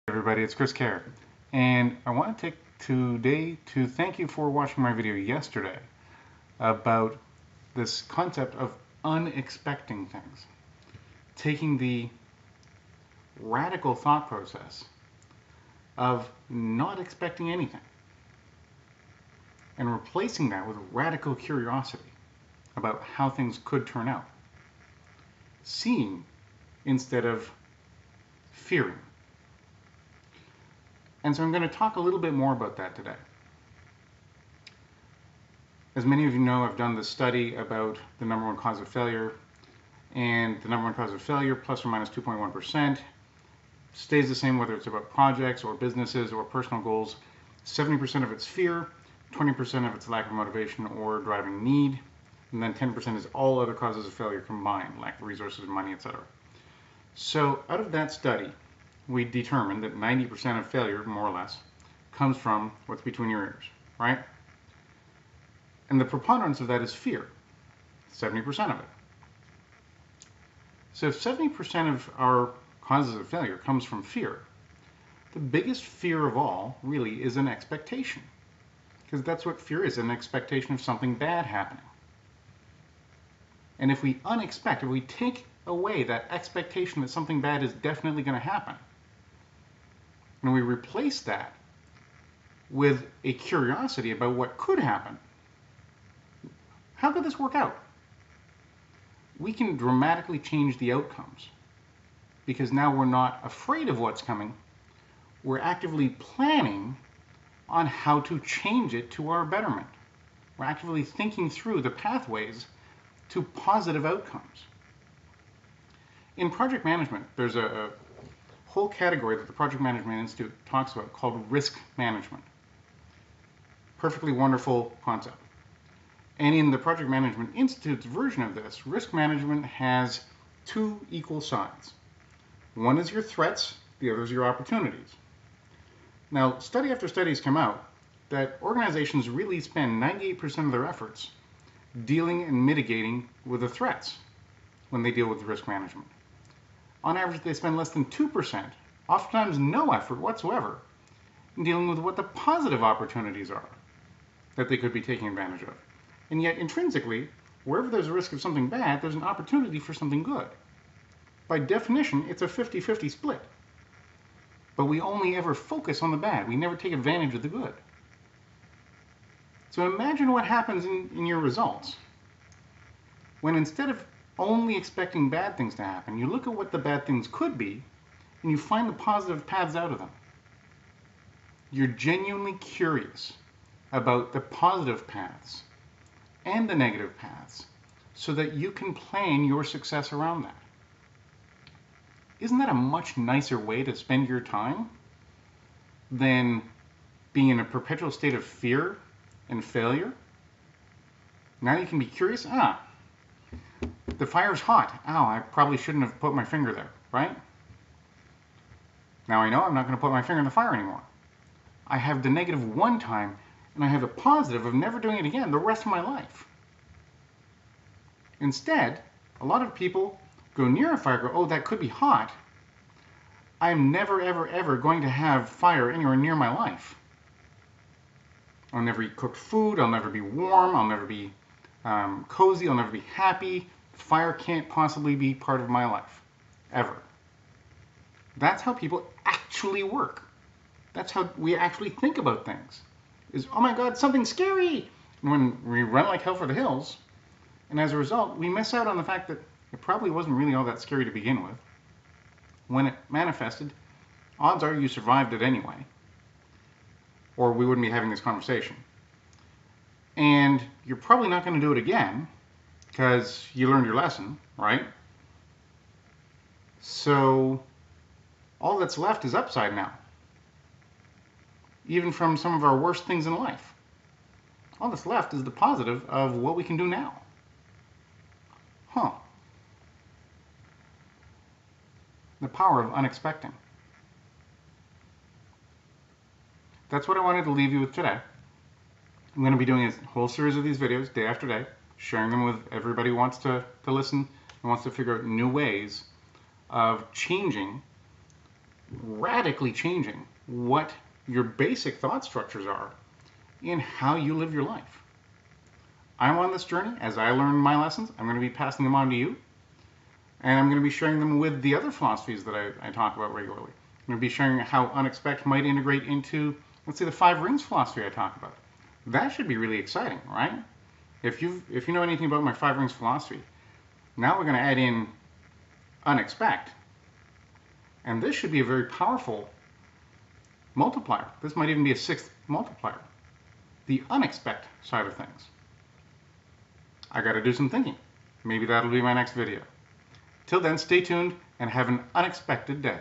Everybody, it's Chris Kerr, and I want to take today to thank you for watching my video yesterday about this concept of unexpecting things, taking the radical thought process of not expecting anything and replacing that with radical curiosity about how things could turn out, seeing instead of fearing. And so I'm going to talk a little bit more about that today. As many of you know, I've done this study about the number one cause of failure, and the number one cause of failure, plus or minus 2.1%, stays the same whether it's about projects or businesses or personal goals. 70% of it's fear, 20% of it's lack of motivation or driving need, and then 10% is all other causes of failure combined, lack of resources, money, etc. So out of that study, we determined that 90% of failure, more or less, comes from what's between your ears, right? And the preponderance of that is fear, 70% of it. So if 70% of our causes of failure comes from fear, the biggest fear of all really is an expectation, because that's what fear is, an expectation of something bad happening. And if we unexpect, if we take away that expectation that something bad is definitely going to happen, and we replace that with a curiosity about what could happen, how could this work out? We can dramatically change the outcomes, because now we're not afraid of what's coming. We're actively planning on how to change it to our betterment. We're actively thinking through the pathways to positive outcomes. In project management, there's a whole category that the Project Management Institute talks about called risk management. Perfectly wonderful concept. And in the Project Management Institute's version of this, risk management has two equal sides. One is your threats, the other is your opportunities. Now, study after study has come out that organizations really spend 98% of their efforts dealing and mitigating with the threats when they deal with risk management. On average, they spend less than 2%, oftentimes no effort whatsoever, in dealing with what the positive opportunities are that they could be taking advantage of. And yet, intrinsically, wherever there's a risk of something bad, there's an opportunity for something good. By definition, it's a 50-50 split. But we only ever focus on the bad. We never take advantage of the good. So imagine what happens in your results when instead of only expecting bad things to happen, you look at what the bad things could be, and you find the positive paths out of them. You're genuinely curious about the positive paths and the negative paths so that you can plan your success around that. Isn't that a much nicer way to spend your time than being in a perpetual state of fear and failure? Now you can be curious, the fire's hot. Ow, I probably shouldn't have put my finger there, right? Now I know I'm not going to put my finger in the fire anymore. I have the negative one time, and I have the positive of never doing it again the rest of my life. Instead, a lot of people go near a fire, go, oh, that could be hot. I'm never, ever, ever going to have fire anywhere near my life. I'll never eat cooked food. I'll never be warm. I'll never be cozy. I'll never be happy. Fire can't possibly be part of my life, ever. That's how people actually work. That's how we actually think about things. Is, oh my God, something scary. And when we run like hell for the hills, and as a result, we miss out on the fact that it probably wasn't really all that scary to begin with. When it manifested, odds are you survived it anyway, or we wouldn't be having this conversation. And you're probably not going to do it again, because you learned your lesson, right? So all that's left is upside now. Even from some of our worst things in life. All that's left is the positive of what we can do now. The power of unexpecting. That's what I wanted to leave you with today. I'm going to be doing a whole series of these videos day after day, sharing them with everybody who wants to listen and wants to figure out new ways of changing radically changing what your basic thought structures are in how you live your life. I'm on this journey. As I learn my lessons, I'm going to be passing them on to you. And I'm going to be sharing them with the other philosophies that I talk about regularly. I'm going to be sharing how UnExpect might integrate into, let's say, the 5 rings philosophy I talk about. That should be really exciting, right? If you know anything about my 5 rings philosophy, now we're going to add in UnExpect. And this should be a very powerful multiplier. This might even be a 6th multiplier. The UnExpect side of things. I got to do some thinking. Maybe that'll be my next video. Till then, stay tuned and have an unexpected day.